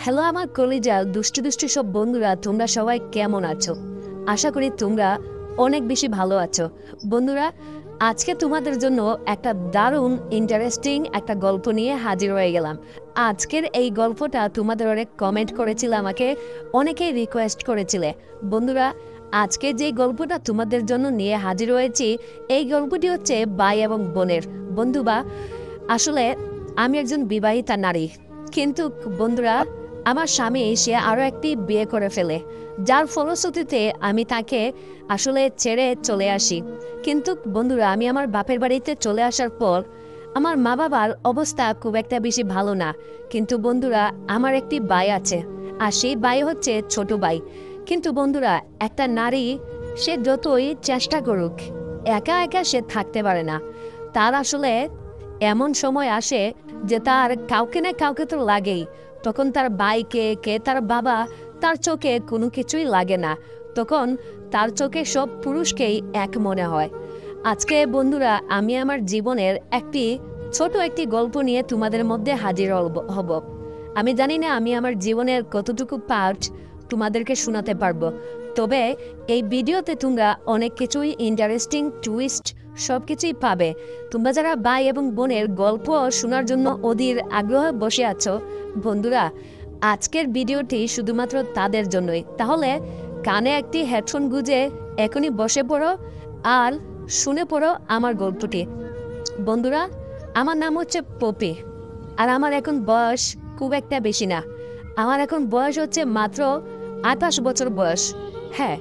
Hello আমার কলিজা দুষ্টু দুষ্টু সব বন্ধুরা, তোমরা সবাই কেমন আছো? আশা করি তোমরা অনেক বেশি ভালো আছো। বন্ধুরা, আজকে তোমাদের জন্য একটা দারুণ ইন্টারেস্টিং একটা গল্প নিয়ে হাজির হয়ে গেলাম। আজকের এই গল্পটা তোমাদের অনেক কমেন্ট করেছিলে, আমাকে অনেকেই রিকোয়েস্ট করেছিলে। বন্ধুরা, আজকে যে গল্পটা তোমাদের জন্য নিয়ে হাজির হয়েছি, এই গল্পটি হচ্ছে ভাই এবং বোনের। বন্ধুবা, আসলে আমি একজন বিবাহিতা নারী, কিন্তু বন্ধুরা, আমার স্বামী সে আরও একটি বিয়ে করে ফেলে, যার ফলশ্রুতিতে আমি তাকে আসলে ছেড়ে চলে আসি। কিন্তু বন্ধুরা, আমি আমার বাপের বাড়িতে চলে আসার পর আমার মা বাবার অবস্থা খুব একটা বেশি ভালো না। কিন্তু বন্ধুরা, আমার একটি ভাই আছে, আর সেই ভাই হচ্ছে ছোট ভাই। কিন্তু বন্ধুরা, একটা নারী সে যতই চেষ্টা করুক, একা একা সে থাকতে পারে না। তার আসলে এমন সময় আসে যে তার কাউকে না কাউকে তো লাগেই। তখন তার ভাইকে, কে তার বাবা, তার চোখে কোনো কিছুই লাগে না। তখন তার চোখে সব পুরুষকেই এক মনে হয়। আজকে বন্ধুরা, আমি আমার জীবনের ছোট একটি গল্প নিয়ে তোমাদের মধ্যে হাজির হব। আমি জানি না আমি আমার জীবনের কতটুকু পার্ট তোমাদেরকে শোনাতে পারবো, তবে এই ভিডিওতে তোমরা অনেক কিছুই ইন্টারেস্টিং টুইস্ট সব কিছুই পাবে। তোমরা যারা ভাই এবং বোনের গল্প শোনার জন্য অধীর আগ্রহে বসে আছো, বন্ধুরা, আজকের ভিডিওটি শুধুমাত্র তাদের জন্যই। তাহলে কানে একটি হেডফোন গুঁজে এখনই বসে পড়ো আর শুনে পড়ো আমার গল্পটি। বন্ধুরা, আমার নাম হচ্ছে পপি, আর আমার এখন বয়স খুব একটা বেশি না। আমার এখন বয়স হচ্ছে মাত্র 28 বছর বয়স। হ্যাঁ,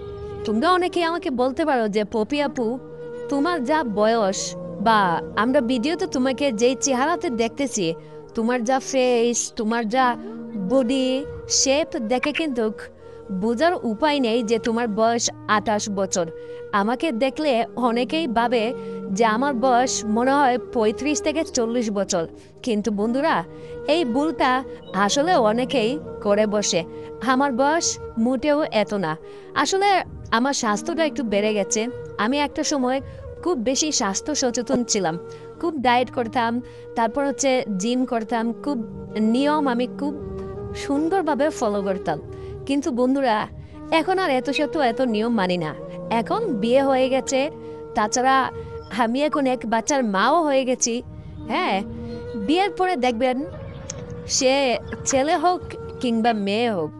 তোমরা অনেকেই আমাকে বলতে পারো যে পপি আপু, তোমার যা বয়স, বা আমরা ভিডিওতে তোমাকে যেই চেহারাতে দেখতেছি, তোমার যা ফেস, তোমার যা বডি শেপ দেখে কিন্তু বোঝার উপায় নেই যে তোমার বয়স 28 বছর। আমাকে দেখলে অনেকেই ভাবে যে আমার বয়স মনে হয় 35 থেকে 40 বছর। কিন্তু বন্ধুরা, এই ভুলটা আসলে অনেকেই করে বসে। আমার বয়স মোটেও এত না। আসলে আমার স্বাস্থ্যটা একটু বেড়ে গেছে। আমি একটা সময় খুব বেশি স্বাস্থ্য সচেতন ছিলাম, খুব ডায়েট করতাম, তারপর হচ্ছে জিম করতাম, খুব নিয়ম আমি খুব সুন্দরভাবে ফলো করতাম। কিন্তু বন্ধুরা, এখন আর এত নিয়ম মানি না। এখন বিয়ে হয়ে গেছে, তাছাড়া আমি এখন এক বাচ্চার মাও হয়ে গেছি। হ্যাঁ, বিয়ের পরে দেখবেন, সে ছেলে হোক কিংবা মেয়ে হোক,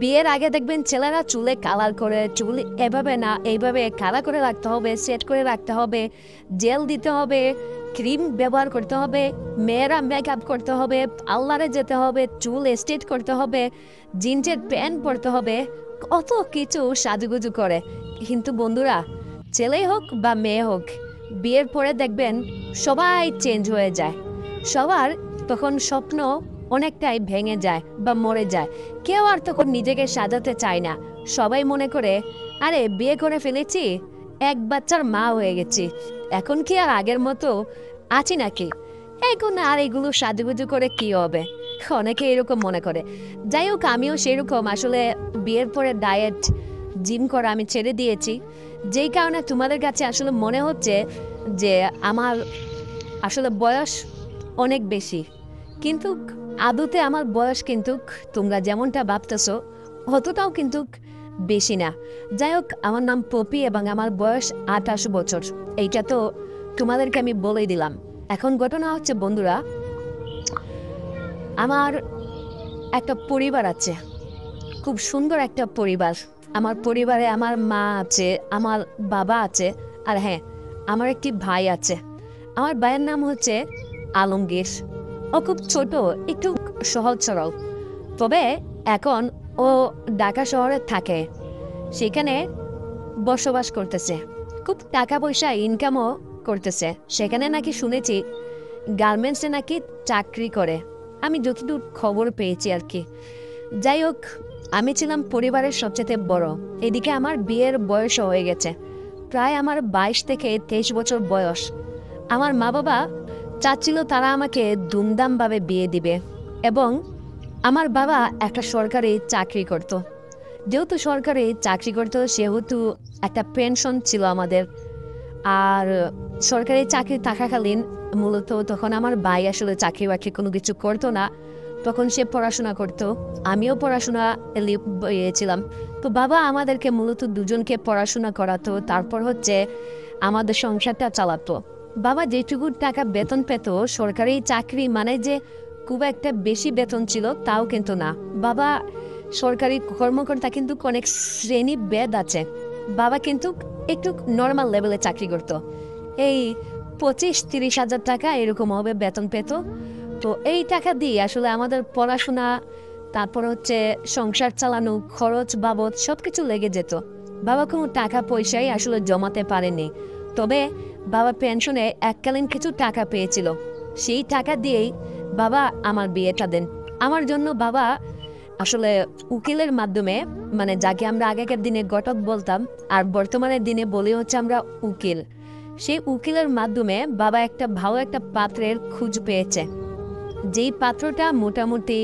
বিয়ের আগে দেখবেন ছেলেরা চুলে কালার করে, চুল এভাবে না এইভাবে কালার করে রাখতে হবে, সেট করে রাখতে হবে, জেল দিতে হবে, ক্রিম ব্যবহার করতে হবে, মেয়েরা মেকআপ করতে হবে, পার্লারে যেতে হবে, চুল স্ট্রেট করতে হবে, জিন্সের প্যান্ট পরতে হবে, কত কিছু সাজুগুজু করে। কিন্তু বন্ধুরা, ছেলে হোক বা মেয়ে হোক, বিয়ের পরে দেখবেন সবাই চেঞ্জ হয়ে যায়। সবার তখন স্বপ্ন অনেকটাই ভেঙে যায় বা মরে যায়। কেউ আর তখন নিজেকে সাজাতে চায় না। সবাই মনে করে, আরে বিয়ে করে ফেলেছি, এক বাচ্চার মা হয়ে গেছি, এখন কি আর আগের মতো আছি নাকি? এখন আর এগুলো সাজুগুজু করে কি হবে? অনেকে এরকম মনে করে। যাই হোক, আমিও সেরকম আসলে বিয়ের পরে ডায়েট, জিম করা আমি ছেড়ে দিয়েছি। যেই কারণে তোমাদের কাছে আসলে মনে হচ্ছে যে আমার আসলে বয়স অনেক বেশি, কিন্তু আদতে আমার বয়স কিন্তু তোমরা যেমনটা ভাবতেছো অতটাও কিন্তু বেশি না। যাই হোক, আমার নাম পপি এবং আমার বয়স 28 বছর। এইটা তো তোমাদেরকে আমি বলেই দিলাম। এখন ঘটনা হচ্ছে বন্ধুরা, আমার একটা পরিবার আছে, খুব সুন্দর একটা পরিবার। আমার পরিবারে আমার মা আছে, আমার বাবা আছে, আর হ্যাঁ, আমার একটি ভাই আছে। আমার ভাইয়ের নাম হচ্ছে আলমগীর। ও খুব ছোট, একটু সহজ সরল, তবে এখন ও ঢাকা শহরে থাকে, সেখানে বসবাস করতেছে, খুব টাকা পয়সা ইনকামও করতেছে। সেখানে নাকি শুনেছি গার্মেন্টসে নাকি চাকরি করে, আমি যতদূর খবর পেয়েছি আর কি। যাই হোক, আমি ছিলাম পরিবারের সবচেয়ে বড়। এদিকে আমার বিয়ের বয়সও হয়ে গেছে, প্রায় আমার 22 থেকে 23 বছর বয়স। আমার মা বাবা চাচ্ছিল তারা আমাকে ধুমধামভাবে বিয়ে দিবে, এবং আমার বাবা একটা সরকারি চাকরি করত। যেহেতু সরকারি চাকরি করতো, সেহেতু একটা পেনশন ছিল আমাদের। আর সরকারি চাকরি থাকাকালীন মূলত তখন আমার ভাই আসলে চাকরি বাকরি কোনো কিছু করতো না, তখন সে পড়াশোনা করত, আমিও পড়াশোনা ছিলাম। তো বাবা আমাদেরকে মূলত দুজনকে পড়াশোনা করাতো, তারপর হচ্ছে আমাদের সংসারটা চালাতো। বাবা যেটুকু টাকা বেতন পেত, সরকারি চাকরি মানে যে খুব একটা বেশি বেতন ছিল তাও কিন্তু না। বাবা সরকারি কর্মকর্তা, কিন্তু অনেক শ্রেণী ভেদ আছে। বাবা কিন্তু একটু নর্মাল লেভেলে চাকরি করত, এই 25-30 হাজার টাকা এরকম হবে বেতন পেত। তো এই টাকা দিয়ে আসলে আমাদের পড়াশোনা, তারপর হচ্ছে সংসার চালানো, খরচ বাবদ সব কিছু লেগে যেত। বাবা কোনো টাকা পয়সাই আসলে জমাতে পারেনি। তবে বাবা পেনশনে এককালীন কিছু টাকা পেয়েছিল, সেই টাকা দিয়েই বাবা আমার বিয়েটা দেন। আমার জন্য বাবা আসলে উকিলের মাধ্যমে, মানে যাকে আমরা আগেকার দিনে ঘটক বলতাম আর বর্তমানের দিনে বলি হচ্ছে আমরা উকিল, সেই উকিলের মাধ্যমে বাবা একটা ভালো একটা পাত্রের খোঁজ পেয়েছে, যেই পাত্রটা মোটামুটি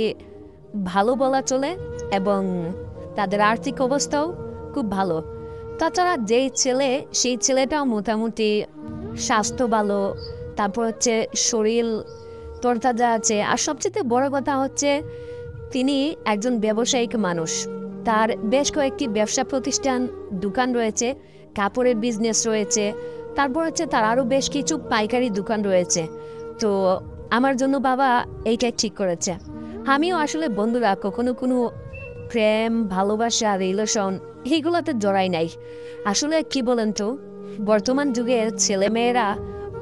ভালো বলা চলে এবং তাদের আর্থিক অবস্থাও খুব ভালো। তাছাড়া যেই ছেলে, সেই ছেলেটাও মোটামুটি স্বাস্থ্য ভালো, তারপর হচ্ছে শরীর তরতাজা আছে। আর সবচেয়ে বড় কথা হচ্ছে তিনি একজন ব্যবসায়িক মানুষ। তার বেশ কয়েকটি ব্যবসা প্রতিষ্ঠান, দোকান রয়েছে, কাপড়ের বিজনেস রয়েছে, তারপর হচ্ছে তার আরও বেশ কিছু পাইকারি দোকান রয়েছে। তো আমার জন্য বাবা এইটাই ঠিক করেছে। আমিও আসলে বন্ধুরা কখনো কোনো প্রেম, ভালোবাসা, রিলেশন এইগুলোতে জড়াই নাই। আসলে কি বলেন তো, বর্তমান যুগের ছেলেমেয়েরা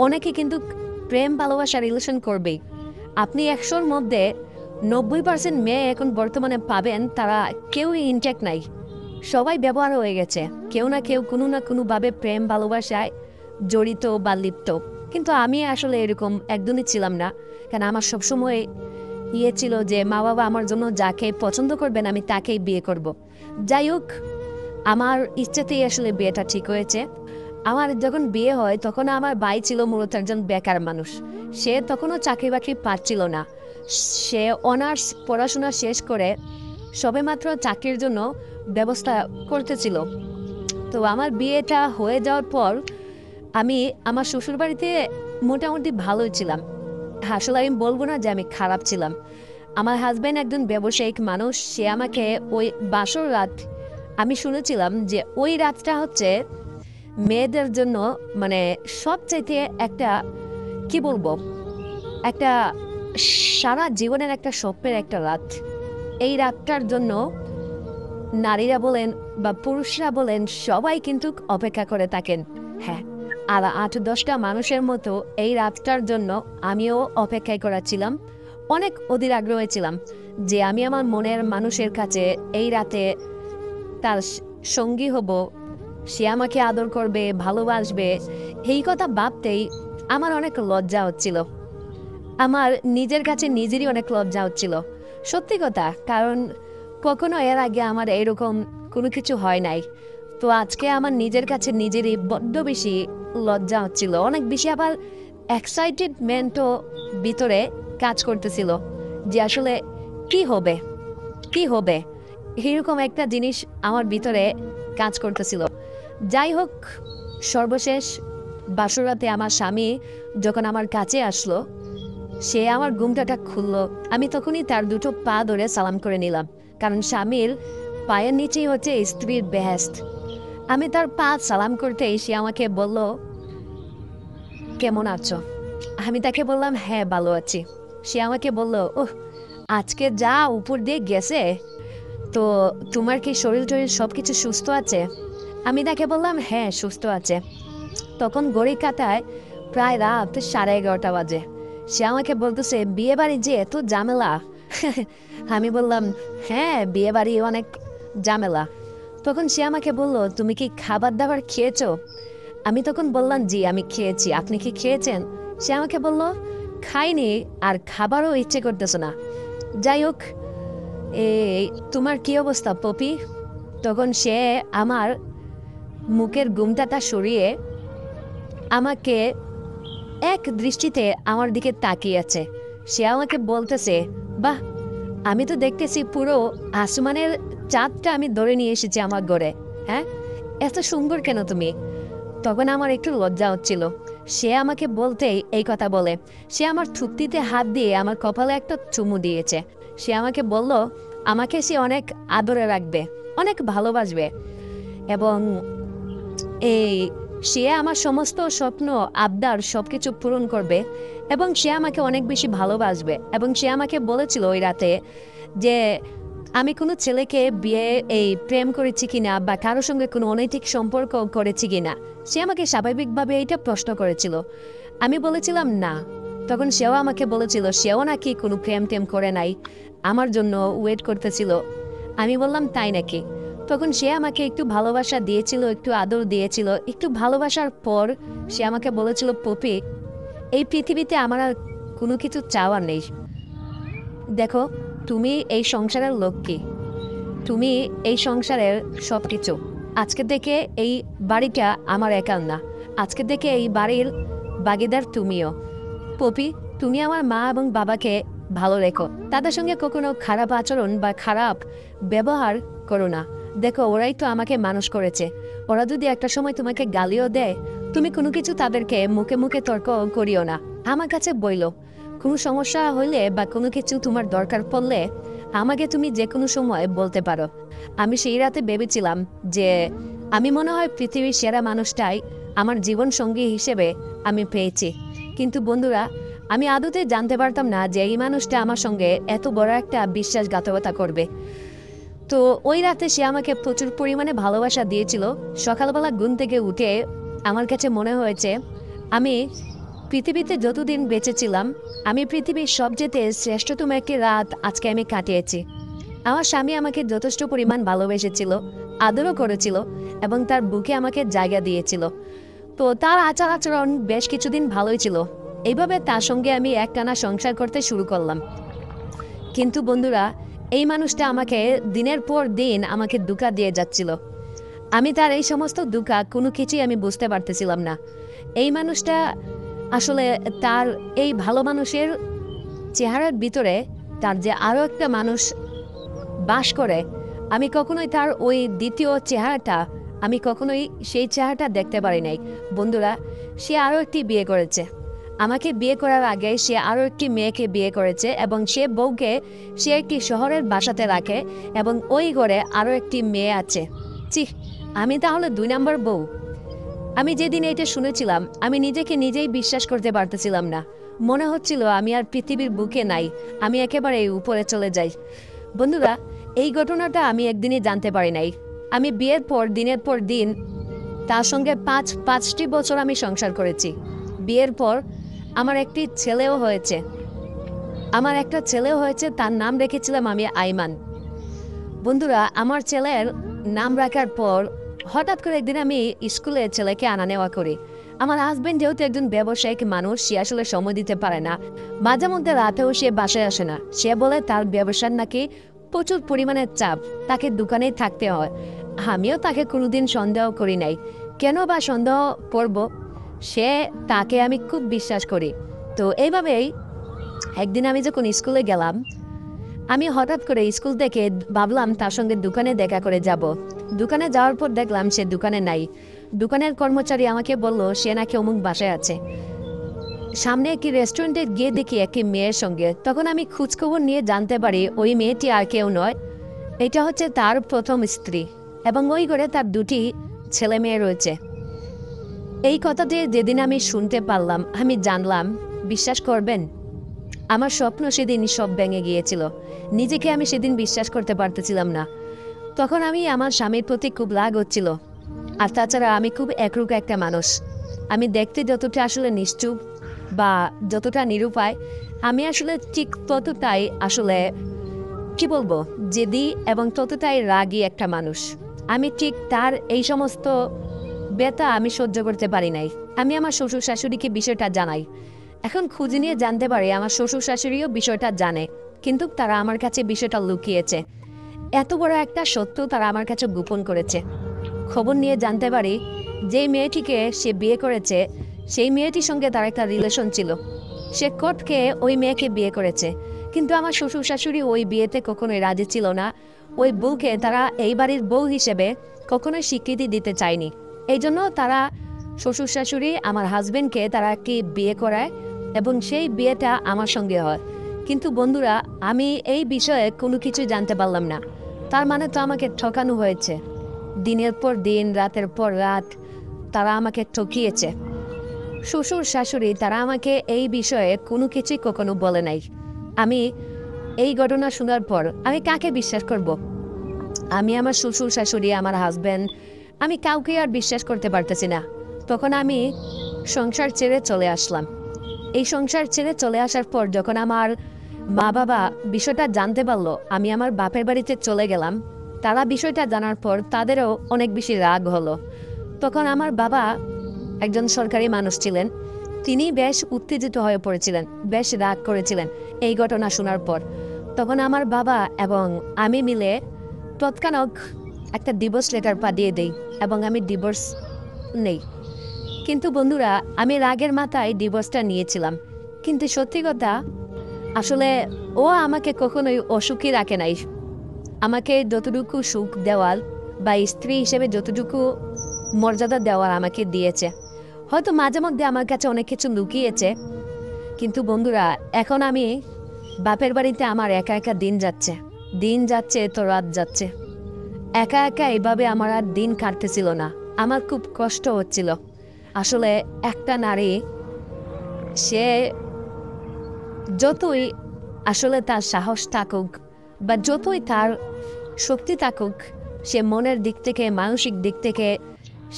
অনেকে কিন্তু প্রেম, ভালোবাসা, রিলেশন করবেই। আপনি 100-র মধ্যে 90% মেয়ে এখন বর্তমানে পাবেন, তারা কেউই ইনট্যাক্ট নাই, সবাই ব্যবহার হয়ে গেছে। কেউ না কেউ কোনো না কোনোভাবে প্রেম ভালোবাসায় জড়িত বা লিপ্ত। কিন্তু আমি আসলে এরকম একদমই ছিলাম না, কারণ আমার সবসময় ছিল যে মা বাবা আমার জন্য যাকে পছন্দ করবেন আমি তাকেই বিয়ে করব। যাই হোক, আমার ইচ্ছাতেই আসলে বিয়েটা ঠিক হয়েছে। আমার যখন বিয়ে হয় তখন আমার ভাই ছিল মূলত একজন বেকার মানুষ। সে তখনও চাকরি বাকরি পাচ্ছিল না। সে অনার্স পড়াশোনা শেষ করে সবেমাত্র চাকরির জন্য ব্যবস্থা করতেছিল। তো আমার বিয়েটা হয়ে যাওয়ার পর আমি আমার শ্বশুরবাড়িতে মোটামুটি ভালোই ছিলাম। আসলে আমি বলবো না যে আমি খারাপ ছিলাম। আমার হাজব্যান্ড একজন ব্যবসায়িক মানুষ, সে আমাকে ওই বাসর রাত, আমি শুনেছিলাম যে ওই রাতটা হচ্ছে মেয়েদের জন্য মানে সবচাইতে একটা, কি বলবো, একটা সারা জীবনের একটা স্বপ্নের একটা রাত। এই রাতটার জন্য নারীরা বলেন বা পুরুষরা বলেন সবাই কিন্তু অপেক্ষা করে থাকেন। হ্যাঁ, আর 8-10টা মানুষের মতো এই রাতটার জন্য আমিও অপেক্ষায় করাছিলাম। অনেক অধীর আগ্রহে ছিলাম যে আমি আমার মনের মানুষের কাছে এই রাতে তার সঙ্গী হব, সে আমাকে আদর করবে, ভালোবাসবে। এই কথা ভাবতেই আমার অনেক লজ্জা হচ্ছিল, আমার নিজের কাছে নিজেরই অনেক লজ্জা হচ্ছিল, সত্যি কথা। কারণ কখনো এর আগে আমার এরকম কোনো কিছু হয় নাই। তো আজকে আমার নিজের কাছে নিজেরই বড্ড বেশি লজ্জা হচ্ছিল, অনেক বেশি। আবার এক্সাইটেডমেন্টও ভিতরে কাজ করতেছিল যে আসলে কি হবে, কি হবে, এরকম একটা জিনিস আমার ভিতরে কাজ করতেছিল। যাই হোক, সর্বশেষ বাসরাতে আমার স্বামী যখন আমার কাছে আসলো, সে আমার ঘুমটাটা খুললো। আমি তখনই তার দুটো পা ধরে সালাম করে নিলাম, কারণ স্বামীর পায়ের নিচেই হচ্ছে স্ত্রীর বেহেস্ত। আমি তার পা সালাম করতেই সে আমাকে বলল, কেমন আছো? আমি তাকে বললাম, হ্যাঁ ভালো আছি। সে আমাকে বলল, ওহ, আজকে যা উপর দিয়ে গেছে, তো তোমার কি শরীর টরীর সব কিছু সুস্থ আছে? আমি তাকে বললাম, হ্যাঁ সুস্থ আছে। তখন ঘড়ির কাঁটায় প্রায় রাত 11:30 বাজে। সে আমাকে বলতেছে, বিয়ে বাড়ি যে এত ঝামেলা। আমি বললাম, হ্যাঁ বিয়ে বাড়ি অনেক ঝামেলা। তখন সে আমাকে বলল, তুমি কি খাবার দাবার খেয়েছো? আমি তখন বললাম, জি আমি খেয়েছি, আপনি কি খেয়েছেন? সে আমাকে বলল, খাইনি, আর খাবারও ইচ্ছে করতেছে না। যাই হোক, এই তোমার কি অবস্থা পপি? তখন সে আমার মুখের ঘুমটাটা সরিয়ে আমাকে এক দৃষ্টিতে আমার দিকে তাকিয়ে আছে। সে আমাকে বলতেছে, বাহ, আমি তো দেখতেছি পুরো আসমানের চাঁদটা আমি ধরে নিয়ে এসেছি আমার ঘরে। হ্যাঁ, এত সুন্দর কেন তুমি? তখন আমার একটু লজ্জা হচ্ছিল। সে আমাকে বলতেই এই কথা বলে সে আমার থুতনিতে হাত দিয়ে আমার কপালে একটা চুমু দিয়েছে। সে আমাকে বলল আমাকে সে অনেক আদরে রাখবে, অনেক ভালোবাসবে, এবং এই সে আমার সমস্ত স্বপ্ন আবদার সব কিছু পূরণ করবে, এবং সে আমাকে অনেক বেশি ভালোবাসবে। এবং সে আমাকে বলেছিল ওই রাতে যে আমি কোনো ছেলেকে প্রেম করেছি কিনা বা কারোর সঙ্গে কোনো অনৈতিক সম্পর্ক করেছি কিনা। সে আমাকে স্বাভাবিকভাবে এটা প্রশ্ন করেছিল। আমি বলেছিলাম না। তখন সেও আমাকে বলেছিল সেও নাকি কোনো প্রেম টেম করে নাই, আমার জন্য ওয়েট করতেছিল। আমি বললাম তাই নাকি? তখন সে আমাকে একটু ভালোবাসা দিয়েছিল, একটু আদর দিয়েছিল। একটু ভালোবাসার পর সে আমাকে বলেছিল, পপি, এই পৃথিবীতে আমার আর কোনো কিছু চাওয়ার নেই। দেখো, তুমি এই সংসারের লক্ষ্মী, তুমি এই সংসারের সব কিছু। আজকে থেকে এই বাড়িটা আমার একার না, আজকে থেকে এই বাড়ির ভাগিদার তুমিও। পপি, তুমি আমার মা এবং বাবাকে ভালো রেখো, তাদের সঙ্গে কখনো খারাপ আচরণ বা খারাপ ব্যবহার করো না। দেখো, ওরাই তো আমাকে মানুষ করেছে। ওরা যদি একটা সময় তোমাকে গালিও দেয়, তুমি কোনো কিছু তাদেরকে মুখে মুখে তর্ক করিও না। আমার কাছে বইলো, কোনো সমস্যা হইলে বা কোনো কিছু তোমার দরকার পড়লে আমাকে তুমি যে কোনো সময় বলতে পারো। আমি সেই রাতে ভেবেছিলাম যে আমি মনে হয় পৃথিবীর সেরা মানুষটাই আমার জীবন সঙ্গী হিসেবে আমি পেয়েছি। কিন্তু বন্ধুরা, আমি আদতে জানতে পারতাম না যে এই মানুষটা আমার সঙ্গে এত বড় একটা বিশ্বাসঘাতকতা করবে। তো ওই রাতে সে আমাকে প্রচুর পরিমাণে ভালোবাসা দিয়েছিল। সকালবেলা ঘুম থেকে উঠে আমার কাছে মনে হয়েছে আমি পৃথিবীতে যতদিন বেঁচেছিলাম, আমি পৃথিবীর সবচেয়ে শ্রেষ্ঠতম একটি রাত আজকে আমি কাটিয়েছি। আমার স্বামী আমাকে যথেষ্ট পরিমাণ ভালোবেসেছিল, আদরও করেছিল, এবং তার বুকে আমাকে জায়গা দিয়েছিল। তো তার আচার আচরণ বেশ কিছুদিন ভালোই ছিল। এইভাবে তার সঙ্গে আমি একটানা সংসার করতে শুরু করলাম। কিন্তু বন্ধুরা, এই মানুষটা আমাকে দিনের পর দিন আমাকে ধোঁকা দিয়ে যাচ্ছিল। আমি তার এই সমস্ত ধোঁকা কোনো কিছুই আমি বুঝতে পারতেছিলাম না। এই মানুষটা আসলে তার এই ভালো মানুষের চেহারার ভিতরে তার যে আরও একটা মানুষ বাস করে, আমি কখনোই তার ওই দ্বিতীয় চেহারাটা, আমি কখনোই সেই চেহারাটা দেখতে পারি নাই। বন্ধুরা, সে আরও একটি বিয়ে করেছে। আমাকে বিয়ে করার আগে সে আরও একটি মেয়েকে বিয়ে করেছে, এবং সে বউকে সে একটি শহরের বাসাতে রাখে, এবং ওই ঘরে আরও একটি মেয়ে আছে। চি, আমি তাহলে 2 নম্বর বউ? আমি যেদিন এটা শুনেছিলাম, আমি নিজেকে নিজেই বিশ্বাস করতে পারতেছিলাম না। মনে হচ্ছিল আমি আর পৃথিবীর বুকে নাই, আমি একেবারে উপরে চলে যাই। বন্ধুরা, এই ঘটনাটা আমি একদিনই জানতে পারি নাই। আমি বিয়ের পর দিনের পর দিন তার সঙ্গে 5টি বছর আমি সংসার করেছি। বিয়ের পর আমার একটি ছেলেও হয়েছে। তার নাম রেখেছিলাম আমি আইমান। বন্ধুরা, আমার ছেলের নাম রাখার পর হঠাৎ করে একদিন আমি স্কুলে ছেলেকে আনা নেওয়া করি। আমার হাজবেন্ড যেহেতু একজন ব্যবসায়িক মানুষ, সে আসলে সময় দিতে পারে না। মাঝে মধ্যে রাতেও সে বাসায় আসে না। সে বলে তার ব্যবসার নাকি প্রচুর পরিমাণে চাপ, তাকে দোকানেই থাকতে হয়। আমিও তাকে কোনোদিন সন্দেহ করি নাই। কেন বা সন্দেহ করব? তাকে আমি খুব বিশ্বাস করি। তো এইভাবেই একদিন আমি যখন স্কুলে গেলাম, আমি হঠাৎ করে স্কুল থেকে ভাবলাম তার সঙ্গে দোকানে দেখা করে যাব। দোকানে যাওয়ার পর দেখলাম সে দোকানে নাই। দোকানের কর্মচারী আমাকে বলল সে নাকি অমুক বাসায় আছে। সামনে একটি রেস্টুরেন্টে গিয়ে দেখি একটি মেয়ের সঙ্গে। তখন আমি খোঁজখবর নিয়ে জানতে পারি ওই মেয়েটি আর কেউ নয়, এটা হচ্ছে তার প্রথম স্ত্রী, এবং ওই ঘরে তার 2টি ছেলে মেয়ে রয়েছে। এই কথাটি যেদিন আমি শুনতে পারলাম, আমি জানলাম, বিশ্বাস করবেন, আমার স্বপ্ন সেদিন সব ভেঙে গিয়েছিল। নিজেকে আমি সেদিন বিশ্বাস করতে পারতেছিলাম না। তখন আমার স্বামীর প্রতি খুব রাগ হচ্ছিল। আর তাছাড়া আমি খুব একরুক একটা মানুষ। আমি দেখতে যতটা আসলে নিশ্চুপ বা যতটা নিরুপায়, আমি আসলে ঠিক ততটাই আসলে কি বলবো, জেদি এবং ততটাই রাগী একটা মানুষ। আমি ঠিক তার এই সমস্ত ব্যথা আমি সহ্য করতে পারি নাই। আমি আমার শ্বশুর শাশুড়িকে বিষয়টা জানাই। এখন খুঁজে নিয়ে জানতে পারি আমার শ্বশুর শাশুড়িও বিষয়টা জানে, কিন্তু তারা আমার কাছে বিষয়টা লুকিয়েছে। এত বড় একটা সত্য তারা আমার কাছে গোপন করেছে। খবর নিয়ে জানতে পারি যেই মেয়েটিকে সে বিয়ে করেছে, সেই মেয়েটির সঙ্গে তার একটা রিলেশন ছিল। সে কোর্টকে ওই মেয়েকে বিয়ে করেছে, কিন্তু আমার শ্বশুর শাশুড়ি ওই বিয়েতে কখনোই রাজি ছিল না। ওই বউকে তারা এই বাড়ির বউ হিসেবে কখনোই স্বীকৃতি দিতে চায়নি। এই জন্য তারা শ্বশুর শাশুড়ি আমার হাজবেন্ডকে তারা কি বিয়ে করায়, এবং সেই বিয়েটা আমার সঙ্গে হয়। কিন্তু বন্ধুরা আমি এই বিষয়ে কোনো কিছু জানতে পারলাম না। তার মানে তো আমাকে ঠকানো হয়েছে, দিনের পর দিন রাতের পর রাত তারা আমাকে ঠকিয়েছে। শ্বশুর শাশুড়ি তারা আমাকে এই বিষয়ে কোনো কিছুই কখনো বলে নাই। আমি এই ঘটনা শোনার পর আমি কাকে বিশ্বাস করব? আমি আমার শ্বশুর শাশুড়ি, আমার হাজব্যান্ড, আমি কাউকে আর বিশ্বাস করতে পারতেছি না। তখন আমি সংসার ছেড়ে চলে আসলাম। এই সংসার ছেড়ে চলে আসার পর যখন আমার মা বাবা বিষয়টা জানতে পারলো, আমি আমার বাপের বাড়িতে চলে গেলাম। তারা বিষয়টা জানার পর তাদেরও অনেক বেশি রাগ হলো। তখন আমার বাবা একজন সরকারি মানুষ ছিলেন, তিনি বেশ উত্তেজিত হয়ে পড়েছিলেন, বেশ রাগ করেছিলেন এই ঘটনা শোনার পর। তখন আমার বাবা এবং আমি মিলে তৎক্ষণাৎ একটা ডিভোর্স লেটার পাঠিয়ে দেই এবং আমি ডিভোর্স নেই। কিন্তু বন্ধুরা আমি রাগের মাথায় ডিভোর্সটা নিয়েছিলাম, কিন্তু সত্যি কথা আসলে ও আমাকে কখনোই অসুখী রাখে নাই। আমাকে যতটুকু সুখ দেওয়ার বা স্ত্রী হিসেবে যতটুকু মর্যাদা দেওয়ার আমাকে দিয়েছে। হয়তো মাঝে মধ্যে আমার কাছে অনেক কিছু লুকিয়েছে। কিন্তু বন্ধুরা এখন আমি বাপের বাড়িতে আমার একা একা দিন যাচ্ছে তো রাত যাচ্ছে। একা একা এভাবে আমার আর দিন কাটতেছিল না, আমার খুব কষ্ট হচ্ছিল। আসলে একটা নারী সে যতই আসলে তার সাহস থাকুক বা যতই তার শক্তি থাকুক, সে মনের দিক থেকে মানসিক দিক থেকে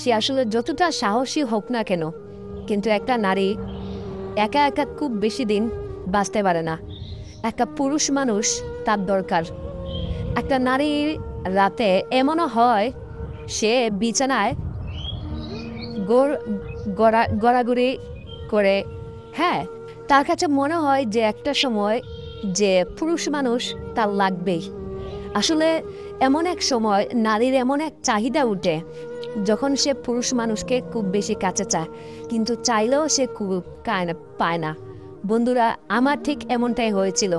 সে আসলে যতটা সাহসী হোক না কেন, কিন্তু একটা নারী একা একা খুব বেশি দিন বাঁচতে পারে না। একটা পুরুষ মানুষ তার দরকার। একটা নারীর রাতে এমনও হয় সে বিছানায় গড়াগড়ি করে। হ্যাঁ, তার কাছে মনে হয় যে একটা সময় যে পুরুষ মানুষ তার লাগবেই। আসলে এমন এক সময় নারীর এমন এক চাহিদা উঠে যখন সে পুরুষ মানুষকে খুব বেশি কাছে চায়, কিন্তু চাইলেও সে খুব পায় না। বন্ধুরা আমার ঠিক এমনটাই হয়েছিল।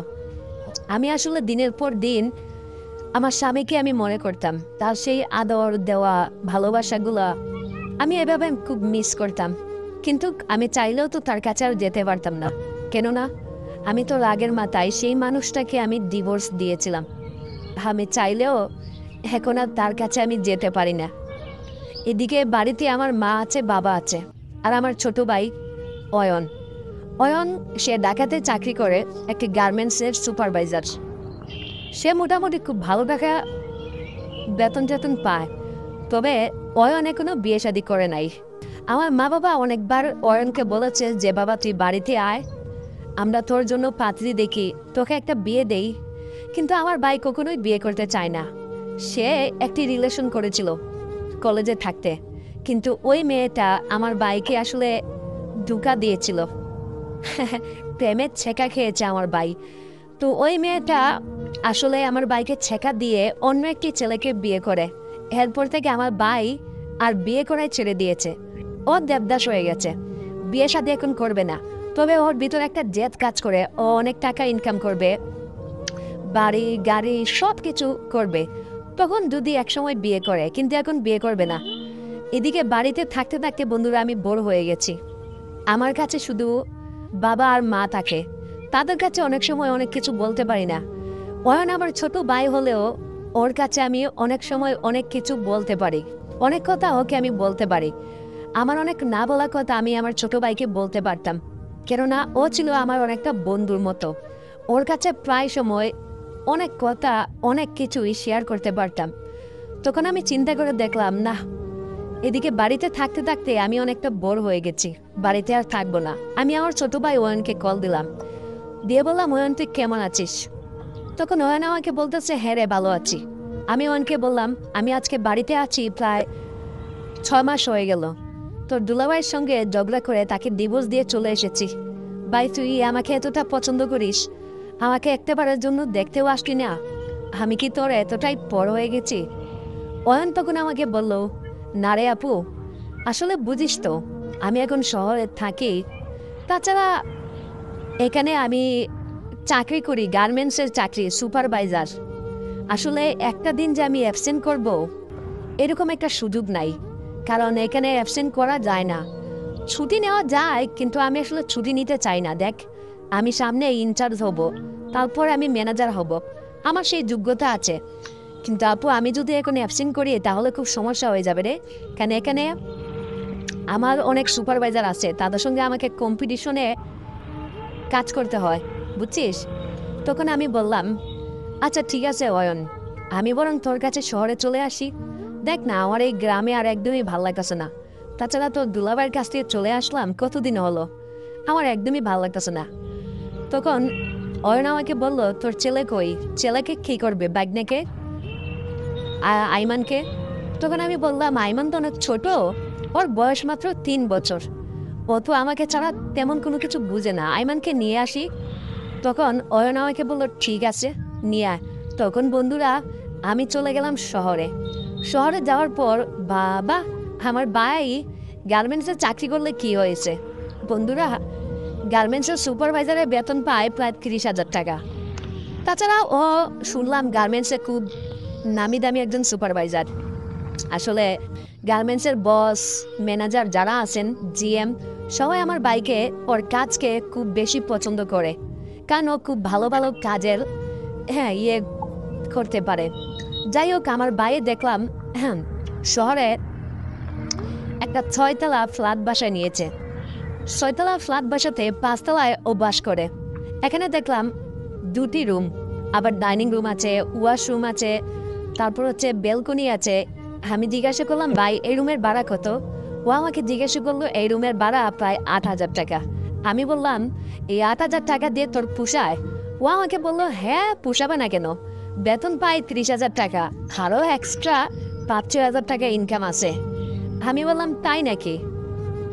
আমি আসলে দিনের পর দিন আমার স্বামীকে আমি মনে করতাম, তার সেই আদর দেওয়া ভালোবাসাগুলো আমি এভাবে খুব মিস করতাম। কিন্তু আমি চাইলেও তো তার কাছে আর যেতে পারতাম না, কেননা আমি তো রাগের মাথায় সেই মানুষটাকে আমি ডিভোর্স দিয়েছিলাম। আমি চাইলেও এখন আর তার কাছে আমি যেতে পারি না। এদিকে বাড়িতে আমার মা আছে, বাবা আছে, আর আমার ছোট ভাই অয়ন। অয়ন সে ঢাকাতে চাকরি করে, একটি গার্মেন্টসের সুপারভাইজার। সে মোটামুটি খুব ভালো টাকা বেতন টেতন পায়, তবে অয়ন এখনো বিয়ে শাদী করে নাই। আমার মা বাবা অনেকবার অয়নকে বলেছে যে বাবা তুই বাড়িতে আয়, আমরা তোর জন্য পাত্রী দেখি, তোকে একটা বিয়ে দেই। কিন্তু আমার ভাই কখনোই বিয়ে করতে চায় না। সে একটি রিলেশন করেছিল কলেজে থাকতে, কিন্তু ওই মেয়েটা আমার ভাইকে আসলে ধোঁকা দিয়েছিল। প্রেমের ছেঁকা খেয়েছে আমার ভাই। তো ওই মেয়েটা আসলে আমার ভাইকে ছেঁকা দিয়ে অন্য একটি ছেলেকে বিয়ে করে। এরপর থেকে আমার ভাই আর বিয়ে করাই ছেড়ে দিয়েছে। ও দেবদাস হয়ে গেছে, বিয়ে শাদী এখন করবে না। তবে ওর ভিতরে একটা জেদ কাজ করে, ও অনেক টাকা ইনকাম করবে, বাড়ি গাড়ি সব কিছু করবে। তখন যদি একসময় বিয়ে করে, কিন্তু এখন বিয়ে করবে না। এদিকে বাড়িতে থাকতে থাকতে বন্ধুরা আমি বোর হয়ে গেছি। আমার কাছে শুধু বাবা আর মা থাকে, তাদের কাছে অনেক সময় অনেক কিছু বলতে পারি না। অয়ন আমার ছোট ভাই হলেও ওর কাছে আমি অনেক সময় অনেক কিছু বলতে পারি, অনেক কথা ওকে আমি বলতে পারি। আমার অনেক না বলা কথা আমি আমার ছোট ভাইকে বলতে পারতাম, কেননা ও ছিল আমার অনেকটা বন্ধুর মতো। ওর কাছে প্রায় সময় অনেক কথা অনেক কিছুই শেয়ার করতে পারতাম। তখন আমি চিন্তা করে দেখলাম না, এদিকে বাড়িতে থাকতে থাকতে আমি অনেকটা বোর হয়ে গেছি, বাড়িতে আর থাকবো না। আমি আমার ছোট ভাই অয়নকে কল দিলাম, দিয়ে বললাম অয়ন তুই কেমন আছিস? তখন অয়ন আমাকে বলতেছে হ্যাঁ রে ভালো আছি। আমি অয়নকে বললাম আমি আজকে বাড়িতে আছি প্রায় 6 মাস হয়ে গেল, তোর দুলাভাইয়ের সঙ্গে ঝগড়া করে তাকে ডিভোর্স দিয়ে চলে এসেছি। ভাই তুই আমাকে এতটা পছন্দ করিস, আমাকে একটাবারের জন্য দেখতেও আসলি না, আমি কি তোর এতটাই বড় হয়ে গেছি? অয়ন তখন আমাকে বলল না রে আপু, আসলে বুঝিস তো আমি এখন শহরে থাকি, তাছাড়া এখানে আমি চাকরি করি, গার্মেন্টসের চাকরি, সুপারভাইজার। আসলে একটা দিন যে আমি অ্যাবসেন্ট করব এরকম একটা সুযোগ নাই, কারণ এখানে অ্যাবসেন্ট করা যায় না। ছুটি নেওয়া যায়, কিন্তু আমি আসলে ছুটি নিতে চাই না। দেখ আমি সামনে ইনচার্জ হব, তারপর আমি ম্যানেজার হব, আমার সেই যোগ্যতা আছে। কিন্তু আপু আমি যদি এখন অ্যাবসেন্ট করি তাহলে খুব সমস্যা হয়ে যাবে রে, কেন এখানে আমার অনেক সুপারভাইজার আছে, তাদের সঙ্গে আমাকে কম্পিটিশনে কাজ করতে হয়, বুঝছিস? তখন আমি বললাম, আচ্ছা ঠিক আছে অয়ন, আমি বরং তোর কাছে শহরে চলে আসি। দেখ না, আমার এই গ্রামে আর একদমই ভাল লাগতেছে না। তাছাড়া তোর দুলাভাইয়ের কাছ থেকে চলে আসলাম কতদিন হলো, আমার একদমই ভাল লাগতেছে না। তখন অয়ন আমাকে বলল, তোর ছেলে কই? ছেলেকে কী করবে? বাগনাকে, আইমানকে? তখন আমি বললাম, আইমান তো অনেক ছোট, ওর বয়স মাত্র 3 বছর, ও তো আমাকে ছাড়া তেমন কোনো কিছু বুঝে না, আইমানকে নিয়ে আসি। তখন অয়ন আমাকে বলল, ঠিক আছে নিয়ে আয়। তখন বন্ধুরা আমি চলে গেলাম শহরে। শহরে যাওয়ার পর বাবা, আমার ভাই গার্মেন্টসে চাকরি করলে কি হয়েছে বন্ধুরা, গার্মেন্টসের সুপারভাইজারের বেতন পায় প্রায় 30,000 টাকা। তাছাড়া ও শুনলাম গার্মেন্টসে খুব নামি দামি একজন সুপারভাইজার। আসলে গার্মেন্টসের বস, ম্যানেজার যারা আছেন, জিএম, সবাই আমার ভাইকে, ওর কাজকে খুব বেশি পছন্দ করে, কারণ ও খুব ভালো ভালো কাজের ইয়ে করতে পারে। যাই হোক, আমার ভাইয়ে দেখলাম শহরে একটা 6তলা ফ্ল্যাট বাসায় নিয়েছে। 6তলা ফ্ল্যাট বাসাতে 5তলায় ও বাস করে। এখানে দেখলাম 2টি রুম, আবার ডাইনিং রুম আছে, ওয়াশরুম আছে, তারপর হচ্ছে বেলকনি আছে। আমি জিজ্ঞাসা করলাম, ভাই এই রুমের ভাড়া কত? ও আমাকে জিজ্ঞাসা করলো, এই রুমের ভাড়া প্রায় 8,000 টাকা। আমি বললাম, এই 8,000 টাকা দিয়ে তোর পোষায়? ও আমাকে বললো, হ্যাঁ পোষাবে না কেন, বেতন পাই 30,000 টাকা, আরও এক্সট্রা 5-6 হাজার টাকা ইনকাম আছে। আমি বললাম, তাই নাকি?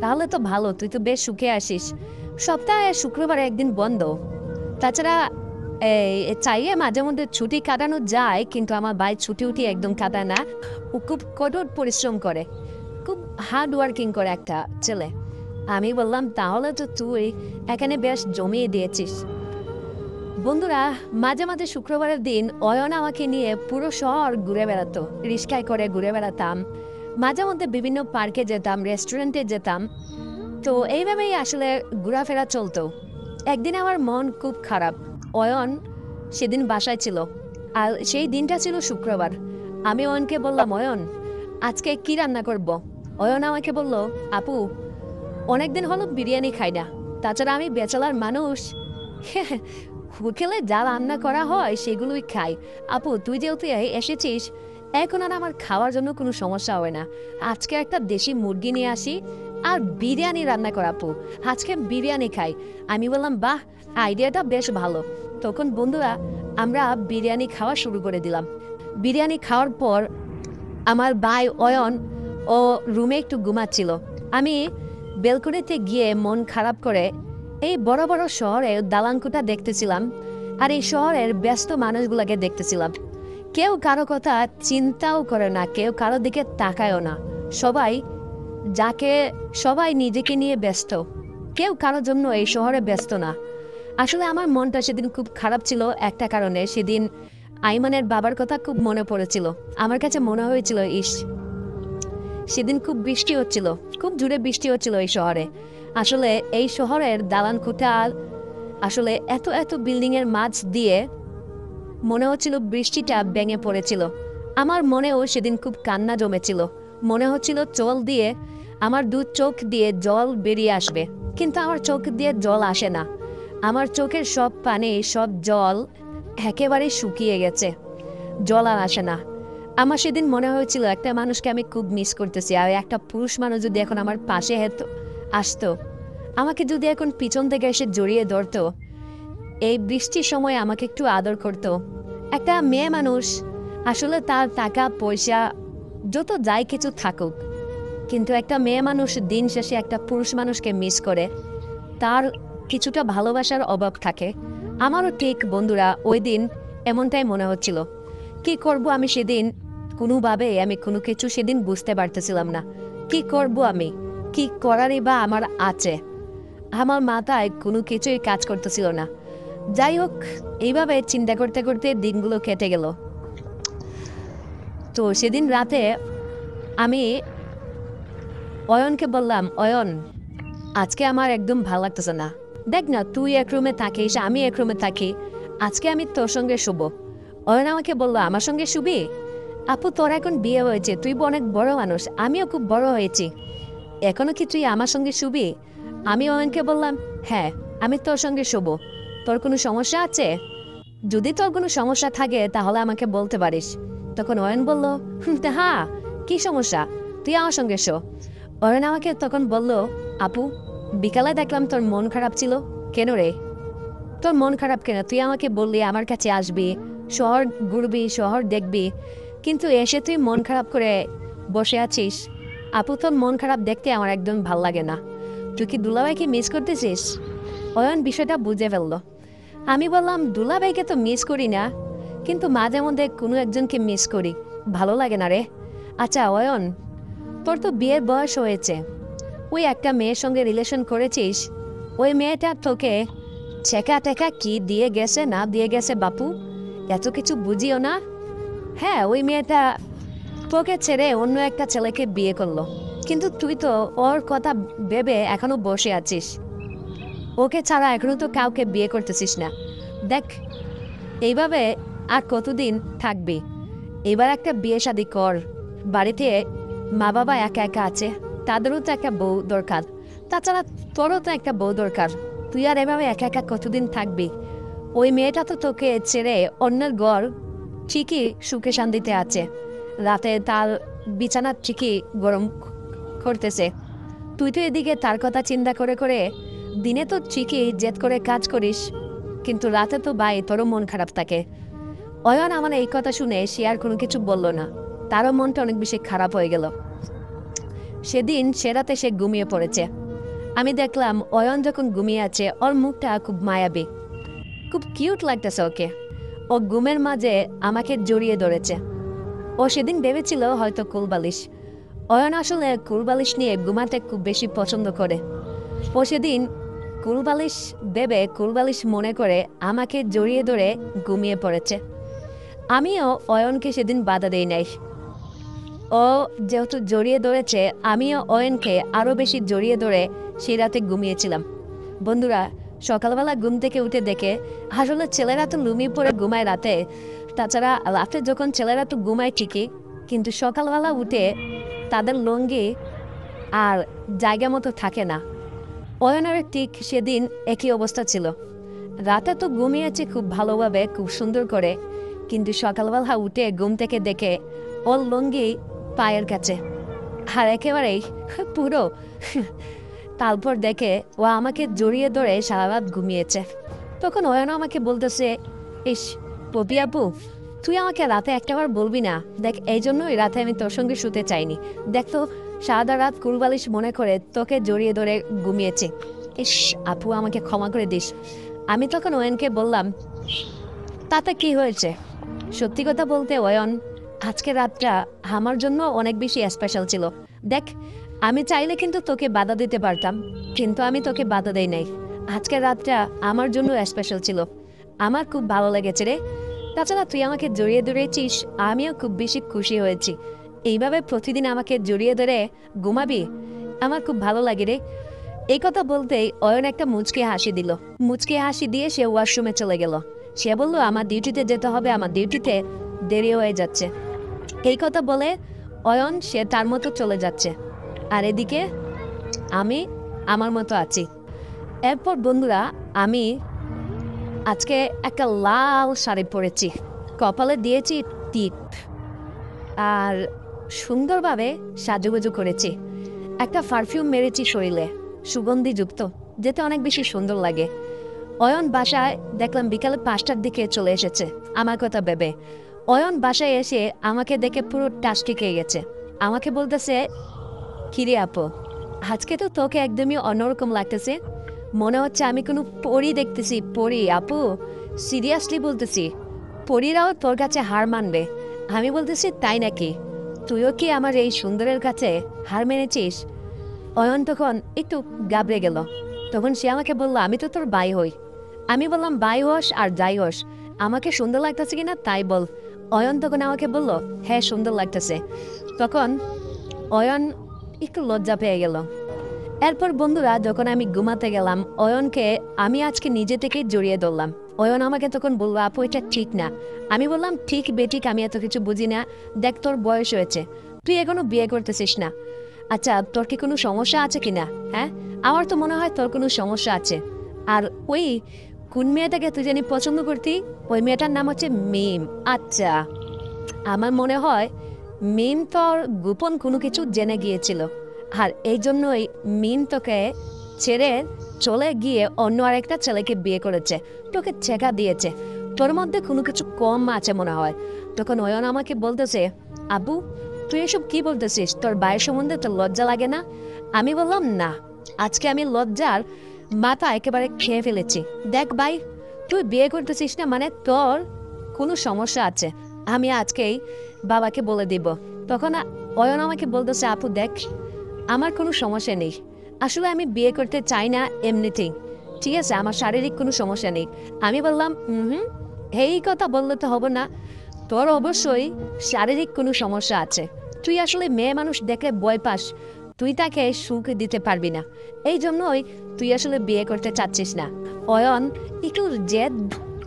তাহলে তো ভালো, তুই তো বেশ সুখে আসিস। সপ্তাহে শুক্রবারে একদিন বন্ধ। তাছাড়া চাইয়ে মাঝে মধ্যে ছুটি কাটানো যায়, কিন্তু আমার ভাই ছুটি উঠি একদম কাটায় না। ও খুব কঠোর পরিশ্রম করে, খুব হার্ড ওয়ার্কিং করে একটা ছেলে। আমি বললাম, তাহলে তো তুই এখানে বেশ জমিয়ে দিয়েছিস। বন্ধুরা মাঝে মাঝে শুক্রবারের দিন অয়ন আমাকে নিয়ে পুরো শহর ঘুরে বেড়াতো, রিক্সায় করে ঘুরে বেড়াতাম, মাঝে মধ্যে বিভিন্ন পার্কে যেতাম, রেস্টুরেন্টে যেতাম। তো এইভাবেই আসলে ঘোরাফেরা চলতো। একদিন আমার মন খুব খারাপ। অয়ন সেদিন বাসায় ছিল, আর সেই দিনটা ছিল শুক্রবার। আমি অয়নকে বললাম, অয়ন আজকে কি রান্না করব? অয়ন আমাকে বলল, আপু অনেকদিন হলো বিরিয়ানি খাই না, তাছাড়া আমি ব্যাচেলার মানুষ, হোটেলে যা রান্না করা হয় সেগুলোই খাই। আপু তুই যেহেতু এসেছিস, এখন আর আমার খাওয়ার জন্য কোনো সমস্যা হবে না। আজকে একটা দেশি মুরগি নিয়ে আসি আর বিরিয়ানি রান্না করা, আপু আজকে বিরিয়ানি খাই। আমি বললাম, বাহ, আইডিয়াটা বেশ ভালো। তখন বন্ধুরা আমরা বিরিয়ানি খাওয়া শুরু করে দিলাম। বিরিয়ানি খাওয়ার পর আমার ভাই অয়ন ও রুমে একটু ঘুমাচ্ছিল। আমি বেলকনিতে গিয়ে মন খারাপ করে এই বড় বড় শহরে দালানকুটা দেখতেছিলাম, আর এই শহরের ব্যস্ত মানুষগুলোকে দেখতেছিলাম। কেউ কারো কথা চিন্তাও করে না, কেউ কারো দিকে তাকায়ও না। সবাই নিজেকে নিয়ে ব্যস্ত, কেউ কারোর জন্য এই শহরে ব্যস্ত না। আসলে আমার মনটা সেদিন খুব খারাপ ছিল একটা কারণে। সেদিন আইমানের বাবার কথা খুব মনে পড়েছিল। আমার কাছে মনে হয়েছিল, সেদিন খুব বৃষ্টি হচ্ছিল, খুব জোরে বৃষ্টি হচ্ছিল এই শহরে। আসলে এই শহরের দালান কোঠা আসলে এত এত বিল্ডিং এর মাঝ দিয়ে মনে হচ্ছিল বৃষ্টিটা ভেঙে পড়েছিল। আমার মনেও সেদিন খুব কান্না জমেছিল। মনে হচ্ছিল চোখ দিয়ে, আমার 2 চোখ দিয়ে জল বেরিয়ে আসবে, কিন্তু আমার চোখ দিয়ে জল আসে না। আমার চোখের সব পানি, সব জল একেবারে শুকিয়ে গেছে, জল আর আসে না। আমার সেদিন মনে হয়েছিল একটা মানুষকে আমি খুব মিস করতেছি, আর একটা পুরুষ মানুষ যদি এখন আমার পাশে আসতো, আমাকে যদি এখন পিছন থেকে এসে জড়িয়ে ধরতো, এই বৃষ্টির সময় আমাকে একটু আদর করত। একটা মেয়ে মানুষ আসলে তার টাকা পয়সা যত যাই কিছু থাকুক, কিন্তু একটা মেয়ে মানুষ দিন শেষে একটা পুরুষ মানুষকে মিস করে, তার কিছুটা ভালোবাসার অভাব থাকে। আমারও ঠিক বন্ধুরা ওই দিন এমনটাই মনে হচ্ছিল। কি করব আমি সেদিন, কোনোভাবে আমি কোনো কিছু সেদিন বুঝতে পারতেছিলাম না। কি করব আমি, কি করারই বা আমার আছে, আমার মাথায় কোনো কিছুই কাজ করতেছিল না। যাই হোক, এইভাবে চিন্তা করতে করতে দিনগুলো কেটে গেল। তো সেদিন রাতে আমি অয়নকে বললাম, অয়ন আজকে আমার একদম ভালো লাগতেছে না, দেখ না তুই এক রুমে থাকিস, আমি এক রুমে থাকি, আজকে আমি তোর সঙ্গে শুব। অয়ন আমাকে বলল, আমার সঙ্গে শুবি? আপু, তোর এখন বিয়ে হয়েছে, তুই অনেক বড় মানুষ, আমিও খুব বড় হয়েছি, এখনো কি তুই আমার সঙ্গে শুবি? আমি অয়নকে বললাম, হ্যাঁ, আমি তোর সঙ্গে শুব। তোর কোনো সমস্যা আছে? যদি তোর কোনো সমস্যা থাকে তাহলে আমাকে বলতে পারিস। তখন অয়ন বলল, হ্যাঁ, কি সমস্যা, তুই আমার সঙ্গে শো। অয়ন আমাকে তখন বলল, আপু, বিকালে দেখলাম তোর মন খারাপ ছিল, কেন রে? তোর মন খারাপ কেন? তুই আমাকে বললি আমার কাছে আসবি, শহর ঘুরবি, শহর দেখবি, কিন্তু এসে তুই মন খারাপ করে বসে আছিস। আপু, তোর মন খারাপ দেখতে আমার একদম ভাল লাগে না। তুই কি দুলাভাইকে মিস করতেছিস? অয়ন বিষয়টা বুঝে ফেললো। আমি বললাম, দুলাভাইকে তো মিস করি না, কিন্তু মাঝে মধ্যে কোনো একজনকে মিস করি, ভালো লাগে না রে। আচ্ছা অয়ন, তোর তো বিয়ের বয়স হয়েছে, ওই একটা মেয়ের সঙ্গে রিলেশন করেছিস, ওই মেয়েটা তোকে ছেঁকা টেকা কি দিয়ে গেছে না দিয়ে গেছে বাপু, এত কিছু বুঝিও না। হ্যাঁ, ওই মেয়েটা তোকে ছেড়ে অন্য একটা ছেলেকে বিয়ে করলো, কিন্তু তুই তো ওর কথা ভেবে এখনো বসে আছিস, ওকে ছাড়া এখনো তো কাউকে বিয়ে করতেছিস না। দেখ, এইভাবে আর কতদিন থাকবি? এবার একটা বিয়ে শাদী কর। বাড়িতে মা বাবা একা একা আছে, তাদেরও তো একটা বউ দরকার, তাছাড়া তোরও তো একটা বউ দরকার। তুই আর এভাবে একা একা কতদিন থাকবি? ওই মেয়েটা তো তোকে ছেড়ে অন্যের ঘর ঠিকই সুখে শান্তিতে আছে, রাতে তার বিছানা ঠিকই গরম করতেছে, তুই তো এদিকে তার কথা চিন্তা করে করে দিনে তো ঠিকই জেদ করে কাজ করিস, কিন্তু রাতে তো ভাই তোরও মন খারাপ থাকে। অয়ন আমার এই কথা শুনে সে আর কোনো কিছু বলল না, তারও মনটা অনেক বেশি খারাপ হয়ে গেল। সেদিন সে রাতে সে ঘুমিয়ে পড়েছে। আমি দেখলাম অয়ন যখন ঘুমিয়ে আছে, ওর মুখটা খুব মায়াবী, খুব কিউট লাগতেছে ওকে। ও ঘুমের মাঝে আমাকে জড়িয়ে ধরেছে। ও সেদিন ভেবেছিল হয়তো কুলবালিশ। অয়ন আসলে কুলবালিশ নিয়ে ঘুমাতে খুব বেশি পছন্দ করে। ও সেদিন কুলবালিশ ভেবে, কুলবালিশ মনে করে আমাকে জড়িয়ে ধরে ঘুমিয়ে পড়েছে। আমিও অয়নকে সেদিন বাধা দেই নাই। ও যেহেতু জড়িয়ে ধরেছে, আমিও অয়নকে আরও বেশি জড়িয়ে ধরে সেই রাতে ঘুমিয়েছিলাম। বন্ধুরা, সকালবেলা ঘুম থেকে উঠে দেখে আসলে ছেলেরা তো লুমিয়ে পড়ে ঘুমায় রাতে, তাছাড়া রাতে যখন ছেলেরা তো ঘুমায় ঠিকই, কিন্তু সকালবেলা উঠে তাদের লুঙ্গি আর জায়গা মতো থাকে না। অয়নের ঠিক সেদিন একই অবস্থা ছিল। রাতে তো ঘুমিয়েছে খুব ভালোভাবে, খুব সুন্দর করে, কিন্তু সকালবেলা উঠে ঘুম থেকে দেখে ওর লুঙ্গি পায়ের কাছে, আর একেবারেই পুরো। তারপর দেখে ও আমাকে জড়িয়ে ধরে সারা রাত ঘুমিয়েছে। তখন অয়ন আমাকে বলতেছে, ইস পপি আপু, তুই আমাকে রাতে একটাবার বলবি না? দেখ, এই জন্যই রাতে আমি তোর সঙ্গে শুতে চাইনি। দেখ তো, সারা রাত কুলবালিশ মনে করে তোকে জড়িয়ে ধরে ঘুমিয়েছে। ইস আপু, আমাকে ক্ষমা করে দিস। আমি তখন অয়নকে বললাম, তাতে কি হয়েছে? সত্যি কথা বলতে অয়ন, আজকে রাতটা আমার জন্য অনেক বেশি স্পেশাল ছিল। দেখ, আমি চাইলে কিন্তু তোকে বাধা দিতে পারতাম, কিন্তু আমি তোকে বাধা দেই নাই। আজকের রাতটা আমার জন্য স্পেশাল ছিল, আমার খুব ভালো লেগেছে রে। তাছাড়া তুই আমাকে জড়িয়ে ধরেছিস, আমিও খুব বেশি খুশি হয়েছি। এইভাবে প্রতিদিন আমাকে জড়িয়ে ধরে ঘুমাবি, আমার খুব ভালো লাগে রে। এই কথা বলতেই অয়ন একটা মুচকি হাসি দিল। মুচকি হাসি দিয়ে সে ওয়াশরুমে চলে গেল। সে বলল, আমার ডিউটিতে যেতে হবে, আমার ডিউটিতে দেরি হয়ে যাচ্ছে। এই কথা বলে অয়ন সে তার মতো চলে যাচ্ছে, আর এদিকে আমি আমার মতো আছি। এরপর বন্ধুরা, আমি আজকে একটা লাল শাড়ি পরেছি, কপালে দিয়েছি টিপ, আর সুন্দরভাবে সাজুগুজু করেছি, একটা পারফিউম মেরেছি শরীরে, সুগন্ধিযুক্ত, যেতে অনেক বেশি সুন্দর লাগে। অয়ন বাসায় দেখলাম বিকালে 5টার দিকে চলে এসেছে আমার কথা ভেবে। অয়ন বাসায় এসে আমাকে দেখে পুরো টাস্কি খেয়ে গেছে। আমাকে বলতেছে, কিরে আপু, আজকে তো তোকে একদমই অন্যরকম লাগতেছে, মনে হচ্ছে আমি কোনো পরী দেখতেছি। পরী আপু, সিরিয়াসলি বলতেছি, পরীরাও তোর কাছে হার মানবে? আমি বলতেছি, তাই নাকি? তুইও কি আমার এই সুন্দরের কাছে হার মেনেছিস? অয়ন তখন একটু গাবড়ে গেল। তখন সে আমাকে বলল, আমি তো তোর ভাই হই। আমি বললাম, ভাই হোস আর যাই হোস, আমাকে সুন্দর লাগতেছে কিনা তাই বল। অয়ন তখন আমাকে বলল, হ্যাঁ সুন্দর লাগতেছে। তখন অয়ন একটু লজ্জা পেয়ে গেল। এরপর বন্ধুরা যখন আমি ঘুমাতে গেলাম অয়নকে আমি আজকে নিজে থেকেই জড়িয়ে ধরলাম। অয়ন আমাকে তখন বললো, আপু এটা ঠিক না। আমি বললাম, ঠিক বেঠিক আমি এত কিছু বুঝি না, দেখ তোর বয়স হয়েছে, তুই এখনো বিয়ে করতেছিস না। আচ্ছা তোর কি কোনো সমস্যা আছে কিনা? হ্যাঁ, আমার তো মনে হয় তোর কোনো সমস্যা আছে। আর ওই কোন মেয়েটাকে তুই জানি পছন্দ করতি, ওই মেয়েটার নাম হচ্ছে মিম। আচ্ছা, আমার মনে হয় মিম তোর গোপন কোনো কিছু জেনে গিয়েছিল, আর এই জন্যই মিম তোকে ছেড়ে চলে গিয়ে অন্য আরেকটা ছেলেকে বিয়ে করেছে, তোকে ছেঁকা দিয়েছে, তোর মধ্যে কোনো কিছু কম আছে মনে হয়। তখন অয়ন আমাকে বলতেছে, আবু তুই এসব কি বলতেছিস, তোর ভাইয়ের সম্বন্ধে তোর লজ্জা লাগে না? আমি বললাম, না, আজকে আমি লজ্জার মাথা একেবারে খেয়ে ফেলেছি। দেখ ভাই, তুই বিয়ে করতেছিস না মানে তোর কোনো সমস্যা আছে, আমি আজকেই বাবাকে বলে দিব। তখন অয়ন আমাকে বলতেছে, আপু দেখ, আমার কোনো সমস্যা নেই, আসলে আমি বিয়ে করতে চাই না এমনিতেই, ঠিক আছে, আমার শারীরিক কোনো সমস্যা নেই। আমি বললাম, হুম, এই কথা বললে তো হবে না, তোর অবশ্যই শারীরিক কোনো সমস্যা আছে, তুই আসলে মেয়ে মানুষ দেখলে ভয় পাস, তুই তাকে সুখ দিতে পারবি না, এই জন্যই তুই আসলে বিয়ে করতে চাচ্ছিস না। অয়ন একটু জেদ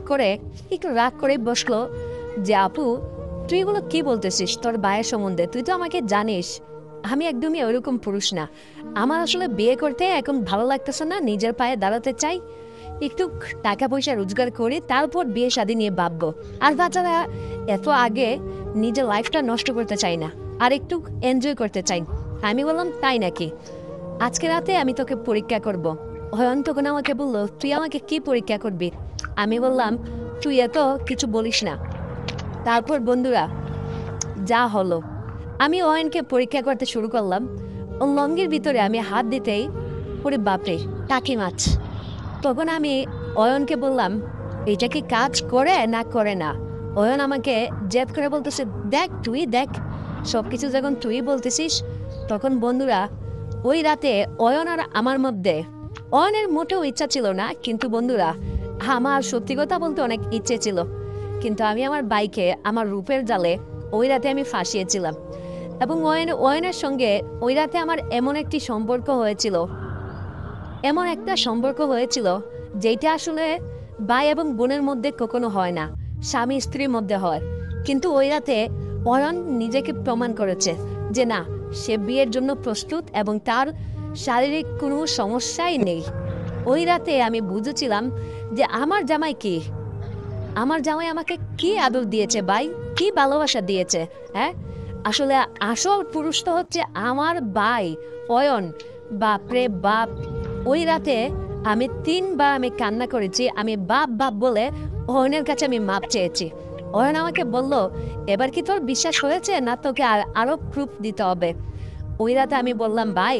করে একটু রাগ করে বসলো যে, আপু তুই এগুলো কি বলতেছিস তোর ভাইয়ের সম্বন্ধে, তুই তো আমাকে জানিস আমি একদমই ওইরকম পুরুষ না, আমার আসলে বিয়ে করতে এখন ভালো লাগতেছে না, নিজের পায়ে দাঁড়াতে চাই, একটু টাকা পয়সা রোজগার করে তারপর বিয়ে শাদী নিয়ে ভাববো। আর তাছাড়া এত আগে নিজের লাইফটা নষ্ট করতে চাই না, আর একটু এনজয় করতে চাই। আমি বললাম, তাই নাকি, আজকে রাতে আমি তোকে পরীক্ষা করব। অয়ন তখন আমাকে বললো, তুই আমাকে কি পরীক্ষা করবি? আমি বললাম, তুই এত কিছু বলিস না। তারপর বন্ধুরা যা হলো, আমি অয়নকে পরীক্ষা করতে শুরু করলাম। ও লঙ্গির ভিতরে আমি হাত দিতেই ওরে বাপরে টাকি মাছ। তখন আমি অয়নকে বললাম, এটা কি কাজ করে না করে না? অয়ন আমাকে জেদ করে বলতেছে, দেখ তুই দেখ, সব কিছু যখন তুই বলতেছিস। তখন বন্ধুরা ওই রাতে অয়ন আর আমার মধ্যে, অয়নের মোটেও ইচ্ছা ছিল না, কিন্তু বন্ধুরা আমার সত্যি কথা বলতে অনেক ইচ্ছে ছিল, কিন্তু আমি আমার বাইকে আমার রূপের জালে ওই রাতে আমি ফাঁসিয়েছিলাম। এবং অয়নের সঙ্গে ওই রাতে আমার এমন একটি সম্পর্ক হয়েছিল, এমন একটা সম্পর্ক হয়েছিল যেটা আসলে ভাই এবং বোনের মধ্যে কখনো হয় না, স্বামী স্ত্রীর মধ্যে হয়। কিন্তু ওই রাতে অয়ন নিজেকে প্রমাণ করেছে যে না, সে বিয়ের জন্য প্রস্তুত এবং তার শারীরিক কোনো সমস্যাই নেই। ওই রাতে আমি বুঝেছিলাম যে আমার জামাই কি, আমার জামাই আমাকে কি আদর দিয়েছে ভাই, কি ভালোবাসা দিয়েছে। হ্যাঁ, আসলে আসল পুরুষ তো হচ্ছে আমার ভাই অয়ন। বাপরে বাপ, ওই রাতে আমি 3বার আমি কান্না করেছি, আমি বাপ বাপ বলে অয়নের কাছে আমি মাপ চেয়েছি। অয়ন আমাকে বলল, এবার কি তোর বিশ্বাস হয়েছে না তোকে আরো প্রুফ দিতে হবে? ওই রাতে আমি বললাম, ভাই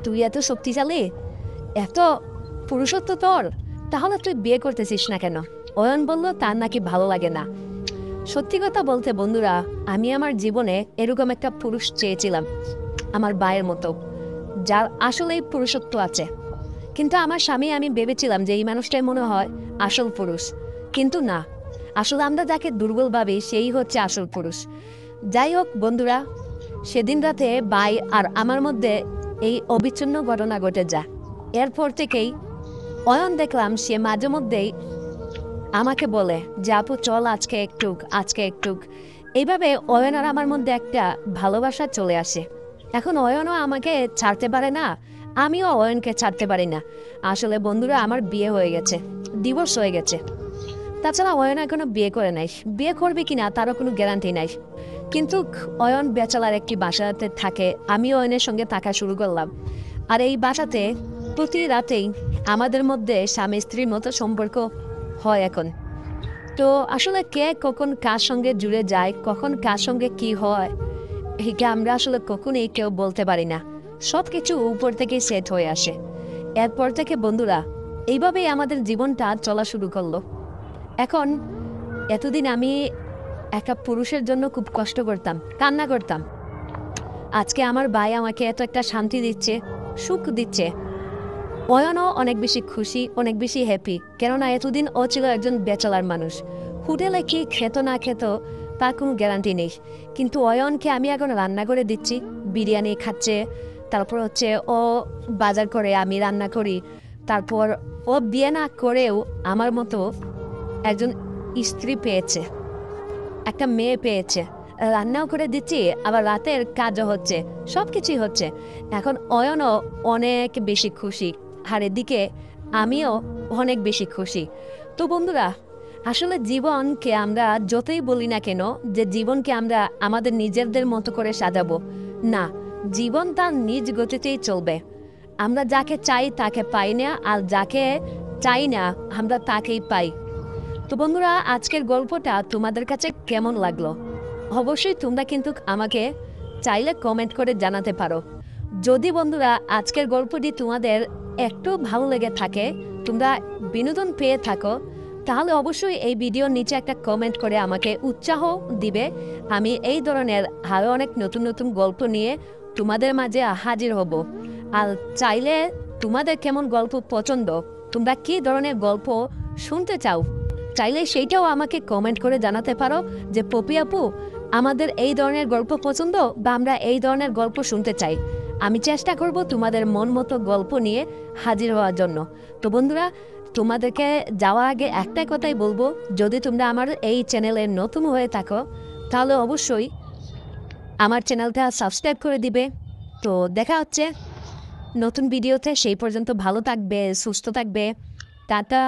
তুই এত শক্তিশালী, এত পুরুষত্ব তোর, তাহলে তুই বিয়ে করতেছিস না কেন? অয়ন বলল, তার নাকি ভালো লাগে না। সত্যি কথা বলতে বন্ধুরা, আমি আমার জীবনে এরকম একটা পুরুষ চেয়েছিলাম, আমার ভাইয়ের মতো, যার আসলেই পুরুষত্ব আছে। কিন্তু আমার স্বামী, আমি ভেবেছিলাম যে এই মানুষটাই মনে হয় আসল পুরুষ, কিন্তু না, আসলে আমরা যাকে দুর্বল ভাবি সেই হচ্ছে আসল পুরুষ। যাই হোক বন্ধুরা, সেদিন রাতে ভাই আর আমার মধ্যে এই অবিচ্ছিন্ন ঘটনা ঘটে যায়। এরপর থেকেই অয়ন দেখলাম সে মাঝে মধ্যেই আমাকে বলে যে, আপু চল আজকে একটু। এইভাবে অয়ন আর আমার মধ্যে একটা ভালোবাসা চলে আসে। এখন অয়নও আমাকে ছাড়তে পারে না, আমিও অয়নকে ছাড়তে পারি না। আসলে বন্ধুরা, আমার বিয়ে হয়ে গেছে, ডিভোর্স হয়ে গেছে। তাছাড়া অয়ন এখনো বিয়ে করে নাই, বিয়ে করবে কিনা তারও কোনো গ্যারান্টি নাই। কিন্তু অয়ন বেচালার একটি বাসাতে থাকে, আমি অয়নের সঙ্গে থাকা শুরু করলাম। আর এই বাসাতে প্রতি রাতেই আমাদের মধ্যে স্বামী স্ত্রীর মতো সম্পর্ক হয় এখন। তো আসলে কে কখন কার সঙ্গে জুড়ে যায়, কখন কার সঙ্গে কি হয়, এইটা আমরা আসলে কখনোই কেউ বলতে পারি না। সব কিছু উপর থেকে সেট হয়ে আসে। এরপর থেকে বন্ধুরা এইভাবেই আমাদের জীবনটা চলা শুরু করলো। এখন এতদিন আমি একটা পুরুষের জন্য খুব কষ্ট করতাম, কান্না করতাম। আজকে আমার ভাই আমাকে এত একটা শান্তি দিচ্ছে, সুখ দিচ্ছে। অয়নও অনেক বেশি খুশি, অনেক বেশি হ্যাপি, কেননা এতদিন ও ছিল একজন বেচলার মানুষ। হোটেলে কি খেত না খেত তার কোনো গ্যারান্টি নেই, কিন্তু অয়নকে আমি এখন রান্না করে দিচ্ছি, বিরিয়ানি খাচ্ছে, তারপর হচ্ছে ও বাজার করে, আমি রান্না করি। তারপর ও বিয়ে না করেও আমার মতো একজন স্ত্রী পেয়েছে, একটা মেয়ে পেয়েছে, রান্নাও করে দিচ্ছি, আবার রাতের কাজও হচ্ছে, সব কিছুই হচ্ছে। এখন অয়নও অনেক বেশি খুশি, আর এদিকে আমিও অনেক বেশি খুশি। তো বন্ধুরা, আসলে জীবনকে আমরা যতই বলি না কেন যে জীবনকে আমরা আমাদের নিজেদের মতো করে সাজাবো, না, জীবন তার নিজ গতিতেই চলবে। আমরা যাকে চাই তাকে পাই না, আর যাকে চাই না আমরা তাকেই পাই। তো বন্ধুরা, আজকের গল্পটা তোমাদের কাছে কেমন লাগলো অবশ্যই তোমরা কিন্তু আমাকে চাইলে কমেন্ট করে জানাতে পারো। যদি বন্ধুরা আজকের গল্পটি তোমাদের একটু ভালো লেগে থাকে, তোমরা বিনোদন পেয়ে থাকো, তাহলে অবশ্যই এই ভিডিওর নিচে একটা কমেন্ট করে আমাকে উৎসাহ দিবে। আমি এই ধরনের আরও অনেক নতুন নতুন গল্প নিয়ে তোমাদের মাঝে হাজির হব। আর চাইলে তোমাদের কেমন গল্প পছন্দ, তোমরা কী ধরনের গল্প শুনতে চাও, চাইলে সেইটাও আমাকে কমেন্ট করে জানাতে পারো যে পপি আপু, আমাদের এই ধরনের গল্প পছন্দ বা আমরা এই ধরনের গল্প শুনতে চাই। আমি চেষ্টা করব তোমাদের মন মতো গল্প নিয়ে হাজির হওয়ার জন্য। তো বন্ধুরা, তোমাদেরকে যাওয়ার আগে একটাই কথাই বলবো, যদি তোমরা আমার এই চ্যানেলে নতুন হয়ে থাকো তাহলে অবশ্যই আমার চ্যানেলটা সাবস্ক্রাইব করে দিবে। তো দেখা হচ্ছে নতুন ভিডিওতে, সেই পর্যন্ত ভালো থাকবে, সুস্থ থাকবে, টাটা।